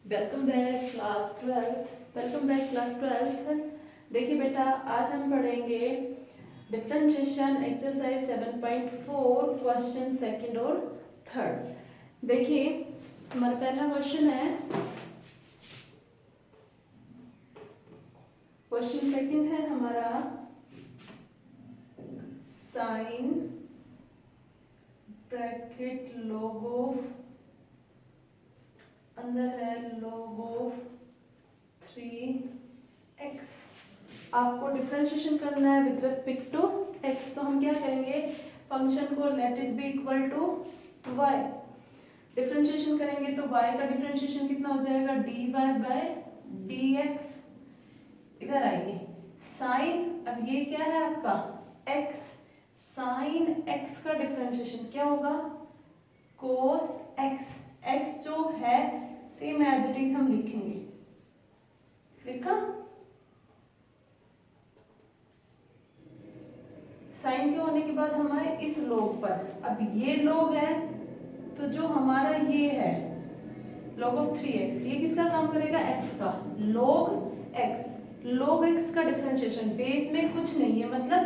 Welcome back class twelfth. देखिए बेटा, आज हम पढ़ेंगे डिफरेंशिएशन एक्सरसाइज 7.4 क्वेश्चन सेकंड और थर्ड। देखिए हमारा पहला क्वेश्चन है, क्वेश्चन सेकंड है हमारा साइन ब्रैकेट log ऑफ, अंदर है log ऑफ 3x। आपको डिफरेंशिएशन करना है विद रिस्पेक्ट टू x, तो हम क्या करेंगे, फंक्शन को let it be equal to y। Differentiation करेंगे तो y का डिफरेंशिएशन कितना हो जाएगा, dy बाय dx। इधर आइए, साइन, अब ये क्या है आपका x, साइन x का डिफरेंशिएशन क्या होगा, कोस x। x जो है सेम एज इट इज हम लिखेंगे, लिखा। साइन के होने के बाद हमारे इस लोग पर, अब ये लोग है तो जो हमारा ये है log ऑफ 3x, ये किसका काम करेगा, x का। log x का डिफरेंशिएशन बेस में कुछ नहीं है, मतलब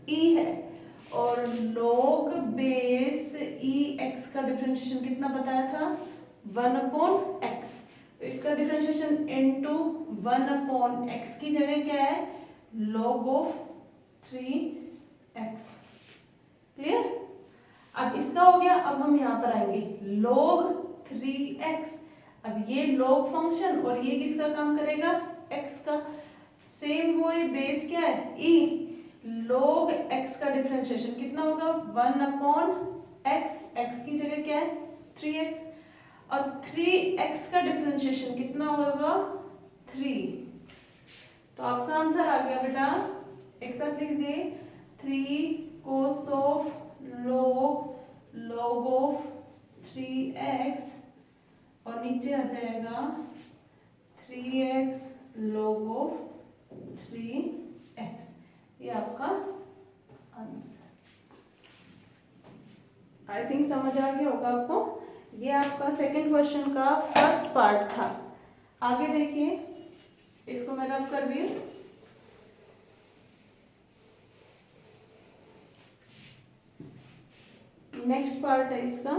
e है, और log बेस e x का डिफरेंशिएशन कितना बताया था, 1/x। तो इसका डिफरेंशिएशन इनटू 1/x की जगह क्या है, log ऑफ 3x। क्लियर। अब इसका हो गया, अब हम यहाँ पर आएंगे log 3x। अब ये log फंक्शन और ये किसका काम करेगा, x का। सेम वो बेस क्या है, e। log x का डिफरेंशिएशन कितना होगा, 1/x, x की जगह क्या है 3x, और 3x का डिफरेंशिएशन कितना होगा 3। तो आपका आंसर आ गया बेटा, एक साथ लिख दीजिए, 3 cos of log of 3x, और नीचे आ जाएगा 3x log ऑफ 3x। ये आपका आंसर, आई थिंक समझ आ गया होगा आपको। ये आपका सेकंड क्वेश्चन का फर्स्ट पार्ट था। आगे देखिए, इसको मैं रब कर भी, नेक्स्ट पार्ट है इसका,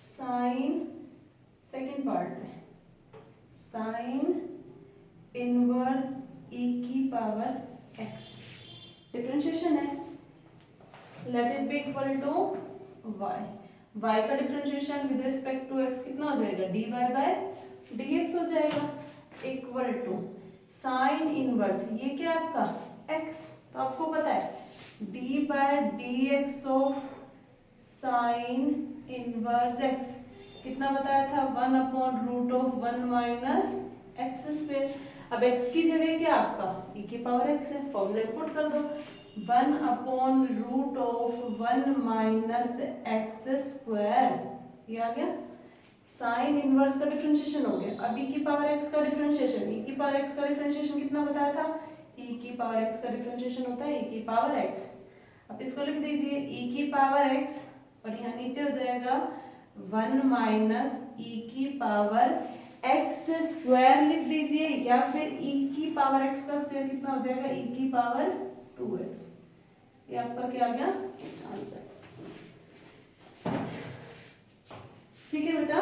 साइन, सेकंड पार्ट है साइन इनवर्स e की पावर x। डिफरेंशिएशन है, let it be equal to y। y का differentiation with respect to x कितना हो जाएगा, dy बाय dx हो जाएगा, इक्वल टू साइन इनवर्स, ये क्या है आपका x, तो आपको पता है d by dx of sine inverse x कितना बताया था, 1/√1 माइनस एक्स स्क्वायर। अब x की जगह क्या आपका e की पावर x है, फॉर्मूला पुट कर दो, 1/√1 माइनस एक्स स्क्वायर, ये आ गया। साइन इनवर्स का डिफरेंशिएशन हो गया। अब e की पावर x का डिफरेंशिएशन, e की पावर x का डिफरेंशिएशन कितना बताया था, e की पावर x का डिफरेंशिएशन होता है e की पावर x। अब इसको लिख दीजिए e की पावर x, और यहाँ नीचे हो जाएगा 1 माइनस e की पावर x स्क्वायर लिख दीजिए, या फिर e की पावर x का स्क्वायर कितना हो जाएगा, e की पावर 2x। ये आपका क्या आ गया आंसर। ठीक है बेटा,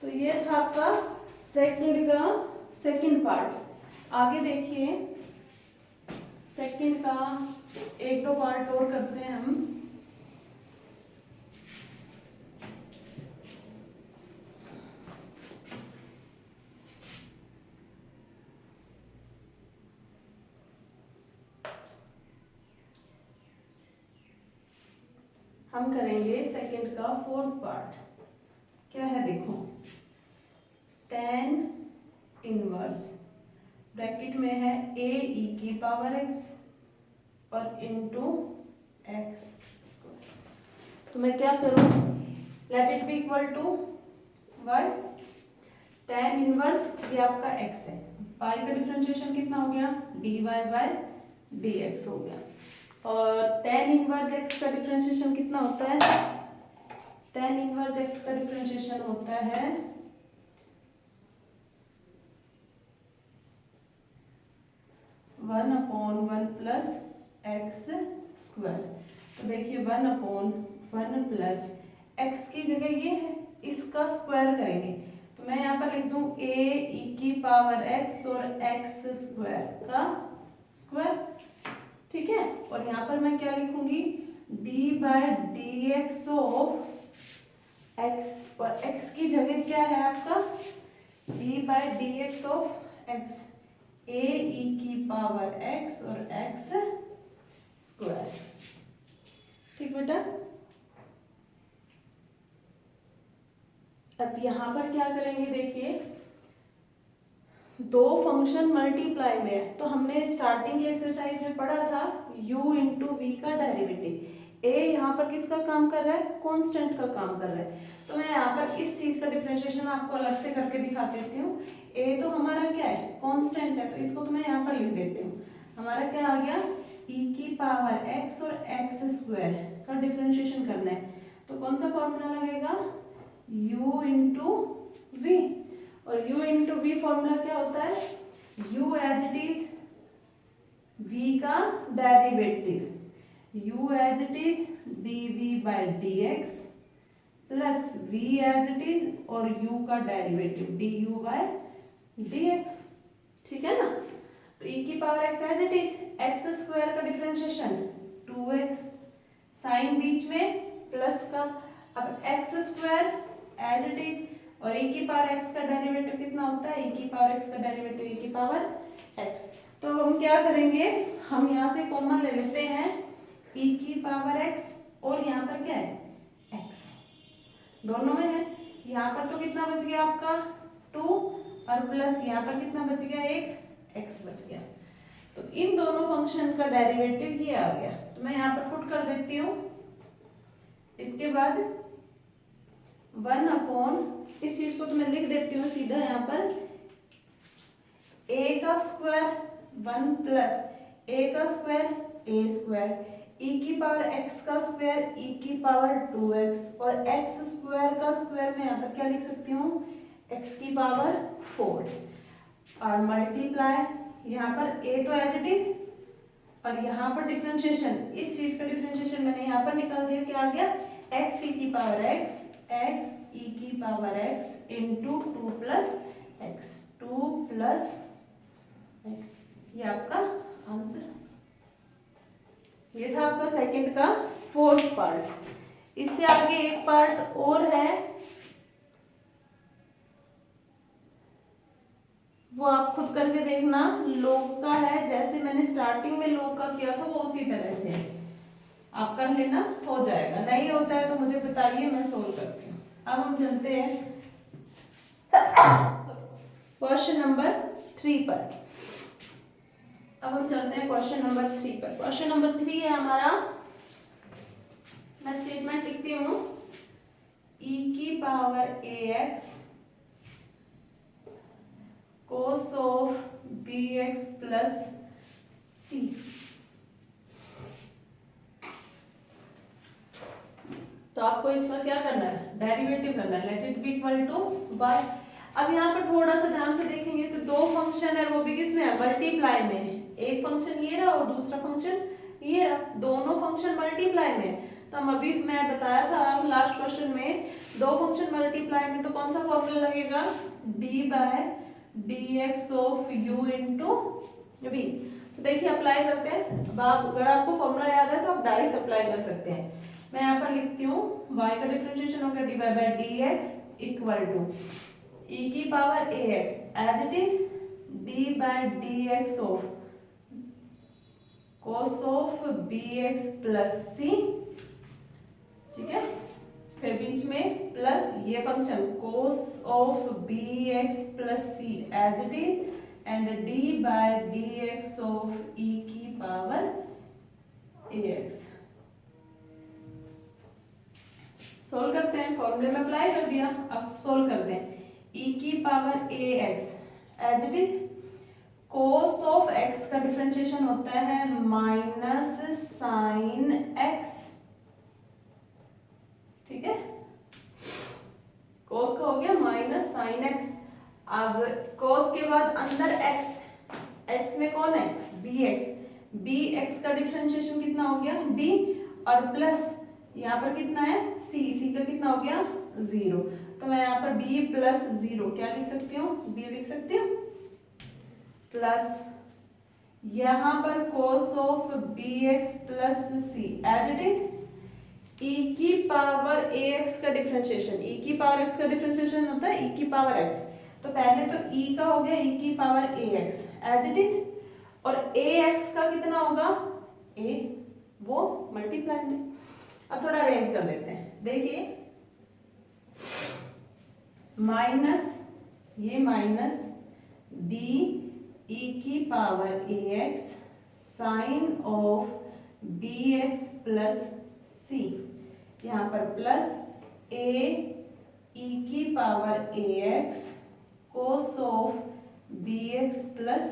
तो ये था आपका सेकंड का सेकंड पार्ट। आगे देखिए, सेकंड का एक दो पार्ट और करते हैं हम। हम करेंगे सेकंड का फोर्थ पार्ट। क्या है देखो, tan इनवर्स, ब्रैकेट में है a e की पावर x और इनटू x स्क्वायर। तो मैं क्या करूं, let it be equal to y। tan inverse ये आपका x है, y का डिफरेंशिएशन कितना हो गया, dy बाय dx हो गया, और tan इनवर्स x का डिफरेंशिएशन कितना होता है, tan इनवर्स x का डिफरेंशिएशन होता है 1/1 प्लस एक्स स्क्वायर। तो देखिए 1/1 प्लस एक्स की जगह ये है, इसका स्क्वायर करेंगे तो मैं यहाँ पर लिख दूँ a e⁻x और x स्क्वायर का स्क्वायर, ठीक है। और यहाँ पर मैं क्या लिखूंगी d/dx ऑफ x, और x की जगह क्या है आपका d/dx of x, a e⁻x और x स्क्वायर, ठीक बेटा। अब यहाँ पर क्या करेंगे, देखिए दो फंक्शन मल्टीप्लाई में है, तो हमने स्टार्टिंग की एक्सरसाइज में पढ़ा था u इंटू वी का डेरिवेटिव। a यहाँ पर किसका काम कर रहा है, कांस्टेंट का काम कर रहा है। तो मैं यहाँ पर इस चीज का डिफरेंशिएशन आपको अलग से करके दिखा देती हूँ। a तो हमारा क्या है, कांस्टेंट है, तो इसको तो मैं यहाँ पर लिख देती हूँ। हमारा क्या आ गया e⁻x और x स्क्वायर का डिफरेंशिएशन करना है, तो कौन सा फॉर्मूला लगेगा u इंटू वी, और u इंटू वी फॉर्मूला क्या होता है u as it is v का derivative, u as it is dv/dx plus v as it is और u का डेरिवेटिव du/dx, ठीक है ना। तो e⁻x as it is x square का डिफरेंशिएशन 2x, साइन बीच में प्लस का, अब x square as it is और e⁻x का डेरिवेटिव कितना होता है, e⁻x का डेरिवेटिव e⁻x। तो हम क्या करेंगे, हम यहाँ से कॉमन ले लेते हैं e⁻x और यहाँ पर क्या है x, दोनों में है। यहाँ पर तो कितना बच गया आपका 2 और प्लस यहाँ पर कितना बच गया, एक x बच गया। तो इन दोनों फंक्शन का डेरिवेटिव ये आ गया, तो मैं यहाँ पर पुट कर देती हूँ। इसके बाद 1/, इस चीज को तो मैं लिख देती हूँ सीधा यहाँ पर, a का स्क्वायर 1 प्लस a का स्क्वायर a स्क्वायर, e⁻x का स्क्वायर e⁻2x और x स्क्वायर का स्क्वायर मैं यहाँ पर क्या लिख सकती हूँ x⁻4, और मल्टीप्लाई यहाँ पर a तो एज इट इज, और यहाँ पर डिफरेंशिएशन, इस चीज का डिफरेंशिएशन मैंने यहाँ पर निकाल दिया, क्या आ गया x⁻x into 2 plus x, 2 plus x, ये आपका आंसर। ये था आपका सेकंड का फोर्थ पार्ट। इससे आगे एक पार्ट और है, वो आप खुद करके देखना, लॉग का है, जैसे मैंने स्टार्टिंग में लॉग का किया था वो उसी तरह से आप कर लेना, हो जाएगा। नहीं होता है तो मुझे बताइए, मैं सोल्व करती हूँ। अब हम चलते हैं क्वेश्चन नंबर 3 पर। अब हम चलते हैं क्वेश्चन नंबर 3 पर। क्वेश्चन नंबर 3 है हमारा, मैं स्टेटमेंट लिखती हूँ e⁻ax cos of bx plus c। तो आपको इसका क्या करना है, डेरिवेटिव करना है, let it be equal to y। अब यहाँ पर थोड़ा सा ध्यान से देखेंगे तो दो फंक्शन है, वो भी किसमें है, मल्टीप्लाई में है। एक फंक्शन ये रहा और दूसरा फंक्शन ये रहा, दोनों फंक्शन मल्टीप्लाई में है। तो हम अभी मैं बताया था लास्ट क्वेश्चन में, दो फंक्शन मल्टीप्लाई में तो कौन सा फॉर्मूला लगेगा d/dx of u into v। तो देखिए अप्लाई करते हैं। अब आप अगर आपको फॉर्मूला याद है तो आप डायरेक्ट अप्लाई कर सकते हैं। मैं यहाँ पर लिखती हूँ y का डिफरेंशिएशन हो गया dy/dx equal to e⁻ax as it is d/dx of cos of bx plus c, ठीक है। फिर बीच में प्लस ये function cos of bx plus c as it is and d/dx of e⁻ax। Solve करते हैं, फॉर्मूले में अप्लाई कर दिया, अब सोल्व करते हैं। e⁻ax as it is cos of x का डिफरेंशिएशन होता है माइनस साइन x, ठीक है। Sine x. अब cos के बाद अंदर x, x में कौन है bx, bx का डिफरेंशिएशन कितना हो गया b, और प्लस यहाँ पर कितना है c, c का कितना हो गया 0। तो मैं यहाँ पर b प्लस 0 क्या लिख सकती हूँ, b लिख सकती हूँ, प्लस यहाँ पर cos of bx plus c as it is e की पावर ax का डिफरेंशिएशन, e की पावर x का डिफरेंशिएशन होता है e की पावर x। तो पहले तो e का हो गया e की power ax as it is, और ax का कितना होगा a, वो मल्टीप्लाई में। अब थोड़ा अरेंज कर लेते हैं, देखिए माइनस, ये माइनस b e की power ax sine of bx plus c, यहाँ पर प्लस a e की power ax cos of bx plus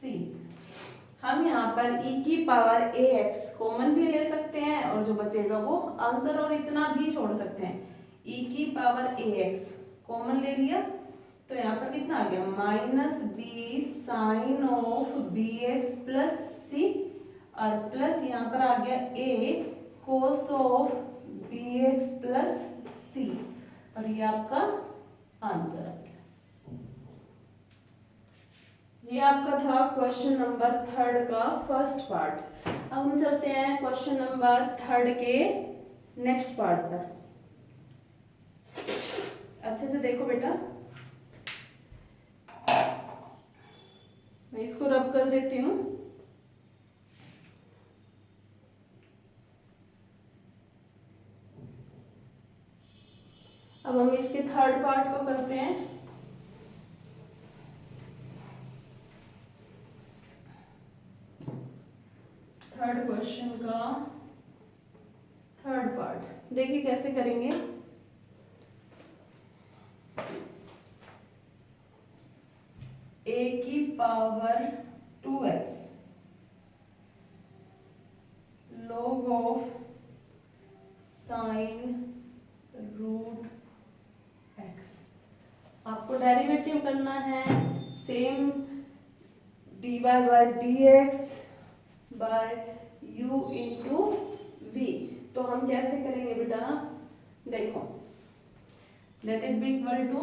c। हम यहाँ पर e की पावर ax कॉमन भी ले सकते हैं और जो बचेगा वो आंसर, और इतना भी छोड़ सकते हैं। e की पावर ax कॉमन ले लिया तो यहाँ पर कितना आ गया minus b sine of bx plus c, और प्लस यहाँ पर आ गया a cos of bx plus c, और ये आपका आंसर आ गया। ये आपका था क्वेश्चन नंबर 3 का फर्स्ट पार्ट। अब हम चलते हैं क्वेश्चन नंबर 3 के नेक्स्ट पार्ट पर। अच्छे से देखो बेटा, मैं इसको रब कर देती हूँ। अब हम इसके थर्ड पार्ट को करते हैं। थर्ड क्वेश्चन का थर्ड पार्ट देखिए कैसे करेंगे। a की power 2x log of sine root x, आपको डेरिवेटिव करना है same dy by dx by u into v। तो हम कैसे करेंगे बेटा, देखो let it be equal to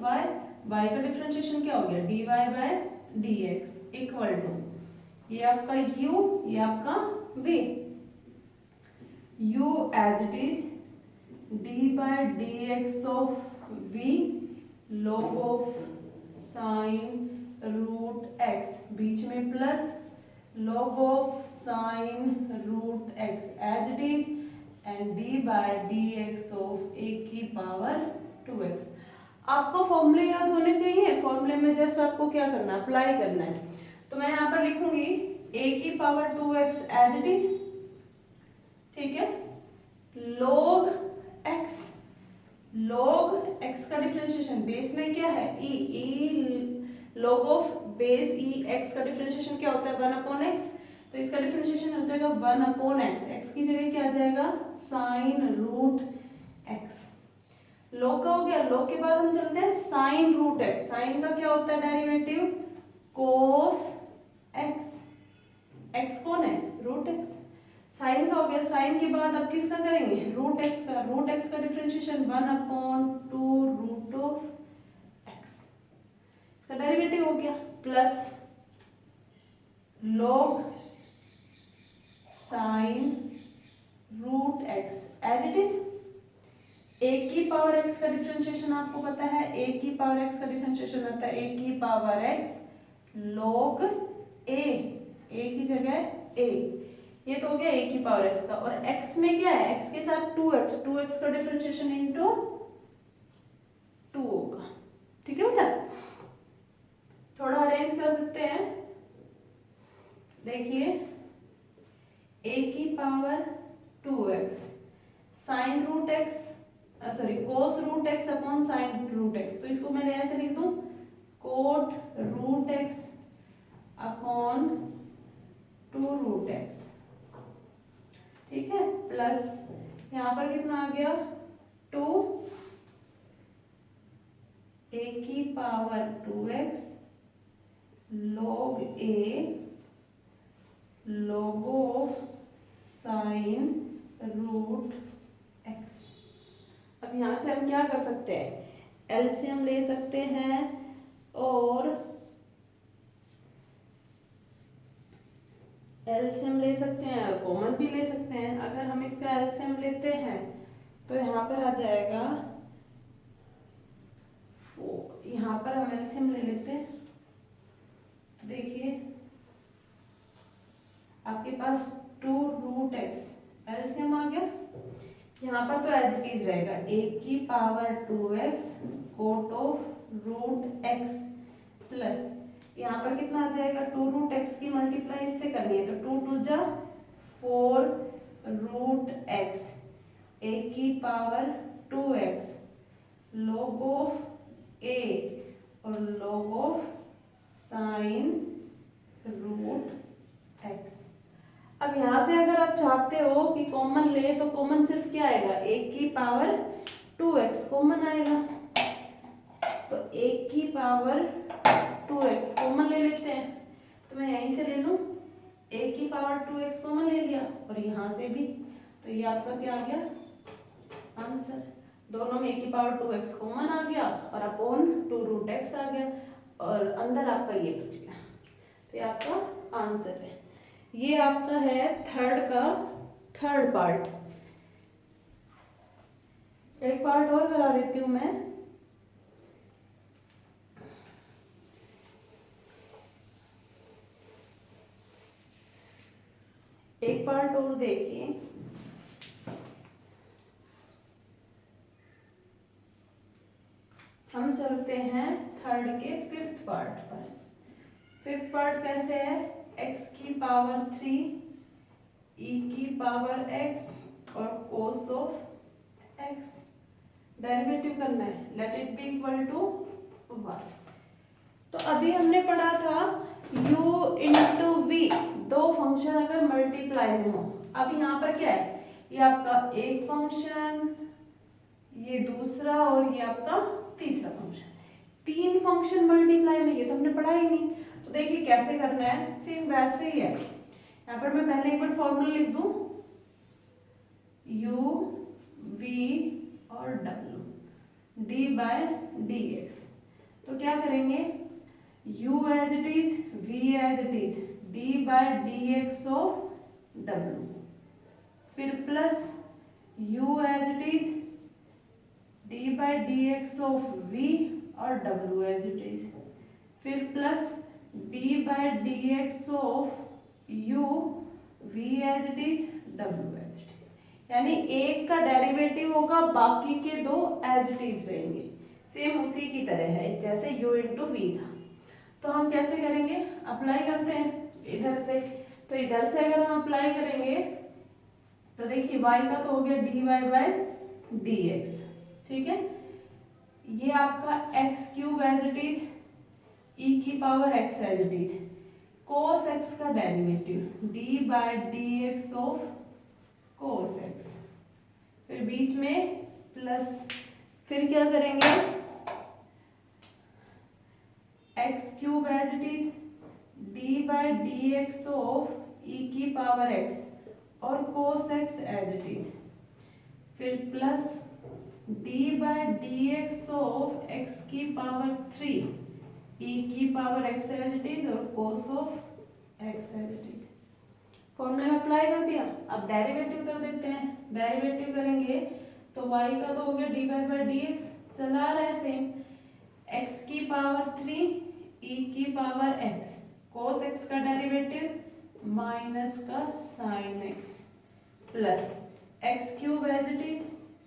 y, y का डिफरेंशिएशन क्या हो गया dy by dx equal to ये आपका u, ये आपका v, u as it is d by dx of v log of sine root x, बीच में plus log of sine root x as it is, and d by dx of a की power 2x। आपको फॉर्मूले याद होने चाहिए, फॉर्मूले में जस्ट आपको क्या करना है अप्लाई करना है। तो मैं यहाँ पर लिखूंगी a की power 2x as it is, ठीक है, log x, log x का डिफरेंशिएशन बेस में क्या है e log of base e x का डिफरेंशिएशन क्या होता है 1 अपॉन x, तो इसका डिफरेंशिएशन हो जाएगा 1 अपॉन x, x की जगह क्या आ जाएगा साइन रूट x। log का हो गया, log के बाद हम चलते हैं साइन रूट x, साइन का क्या होता है डेरिवेटिव कोस x, x कौन है रूट x, साइन का हो गया, साइन के बाद अब किसका करेंगे रूट x का, रूट x का differentiation 1 upon 2 root of x, इसका डेरिवेटिव हो गया, plus log sine root x as it is, a की पावर x का डिफरेंशिएशन आपको पता है, a की पावर x का डिफरेंशिएशन होता है a की पावर x log a की जगह a, ये तो हो गया a की पावर x का, और x में क्या है x के साथ 2x का डिफरेंशिएशन इनटू 2 होगा, ठीक है बेटा। थोड़ा अरेंज कर देते हैं, देखिए a की power 2x sine root x sorry cos root x upon sine root x, तो इसको मैं ऐसे लिख दूं cot root x upon 2 root x, ठीक है, प्लस यहाँ पर कितना आ गया 2 ए की power 2x log a log of sin root x। अब यहाँ से हम क्या कर सकते हैं, एलसीएम ले सकते हैं और एलसीएम ले सकते हैं और कॉमन भी ले सकते हैं। अगर हम इसका एलसीएम लेते हैं तो यहाँ पर आ जाएगा, यहाँ पर हम एलसीएम ले लेते हैं तो देखिए आपके पास 2√x एलसीएम आ गया। यहाँ पर तो एज इट इज रहेगा, a की power 2x cot of root x plus यहाँ पर कितना आ जाएगा, 2√x की मल्टीप्लाई इससे करनी है तो 2 2 जा 4√x a की power 2x log of a और log of sine root x। अब यहाँ से अगर आप चाहते हो कि कॉमन ले तो कॉमन सिर्फ क्या आएगा, a की पावर 2x कॉमन आएगा तो a की पावर 2x कॉमन ले लेते हैं। तो मैं यहीं से ले लूँ, a की पावर 2x कॉमन ले लिया और यहाँ से भी, तो ये आपका क्या आ गया आंसर। दोनों में a की पावर 2x कॉमन आ गया और अपॉन 2√x आ गया और अंदर आपका ये बच गया, तो ये आपका आंसर है। ये आपका है थर्ड का थर्ड पार्ट। एक पार्ट और करा देती हूँ मैं। एक पार्ट और देखिए, हम चलते हैं थर्ड के फिफ्थ पार्ट पर। फिफ्थ पार्ट कैसे है, x की पावर 3 e की पावर x और cos ऑफ x डेरिवेटिव करना है, let it be equal to 1। तो अभी हमने पढ़ा था u इंटू v, दो फंक्शन अगर मल्टीप्लाई में हो। अब यहाँ पर क्या है, ये आपका एक फंक्शन, ये दूसरा और ये आपका तीसरा फंक्शन, तीन फंक्शन मल्टीप्लाई में, ये तो हमने पढ़ा ही नहीं। तो देखिए कैसे करना है, सेम वैसे ही है। यहाँ पर मैं पहले एक बार फॉर्मूला लिख दूं, u v और w d by D X. तो क्या करेंगे, u as it is, v as it is, d by D X of w, फिर प्लस u as it is, d by D X of v और w as it is, फिर plus d by D X of u v as it is, w as it is. यानी एक का derivative होगा, बाकी के दो एज इट इज रहेंगे, सेम उसी की तरह है जैसे u इंटू वी था। तो हम कैसे करेंगे, अप्लाई करते हैं इधर से। तो इधर से अगर हम अप्लाई करेंगे तो देखिए y का तो हो गया dy बाय dx, ठीक है। ये आपका x cube as it is, e की power x as it is, cos x का derivative d by D X of cos x, फिर बीच में प्लस, फिर क्या करेंगे x cube as it is, d by D X of e की power x और cos x as it is, फिर plus d by D X of x की पावर 3 e की power x as it is और cos of x as it is. फॉर्मूले में apply कर दिया। अब डेरिवेटिव कर देते हैं, डेरिवेटिव करेंगे तो y का तो हो गया dy बाय dx, चला रहा है सेम, x की पावर 3 e की पावर x, cos x का डेरिवेटिव माइनस का sin x, plus x cube as it is,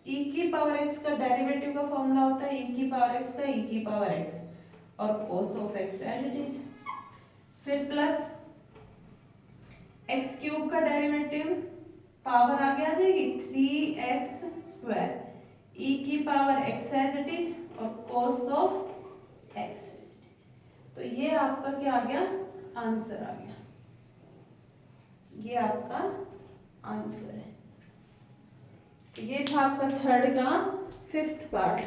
e की पावर x का डेरिवेटिव का फॉर्मूला होता है e की पावर x का e की पावर x और cos of x as it is, फिर प्लस x क्यूब का डेरिवेटिव पावर आगे आ जाएगी 3x स्क्वायर, e की power x as it is और cos of x as it is. तो ये आपका क्या आ गया, आंसर आ गया, ये आपका आंसर है। तो ये था आपका थर्ड का फिफ्थ पार्ट।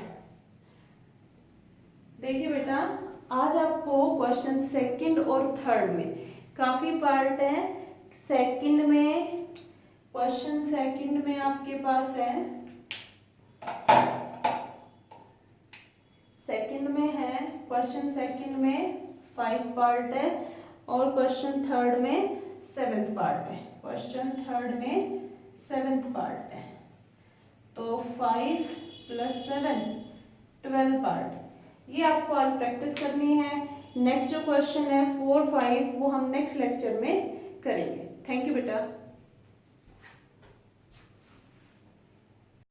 देखिए बेटा, आज आपको क्वेश्चन सेकंड और थर्ड में काफी पार्ट है। सेकंड में, क्वेश्चन सेकंड में आपके पास है, सेकंड में है, क्वेश्चन सेकंड में 5 पार्ट है और क्वेश्चन थर्ड में 7th पार्ट है। क्वेश्चन थर्ड में 7th पार्ट है, तो 5 + 7 12 पार्ट। ये आपको आज प्रैक्टिस करनी है। नेक्स्ट जो क्वेश्चन है 4, 5 वो हम नेक्स्ट लेक्चर में करेंगे। थैंक यू बेटा।